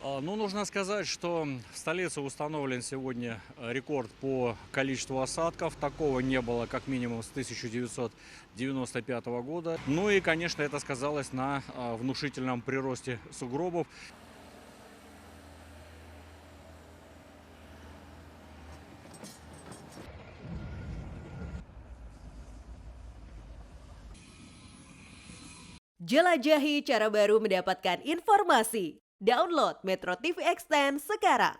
Ну, нужно сказать, что в столице установлен сегодня рекорд по количеству осадков. Такого не было как минимум с 1995 года. Ну и, конечно, это сказалось на внушительном приросте сугробов. Jelajahi cara baru mendapatkan informasi. Download Metro TV Extend sekarang.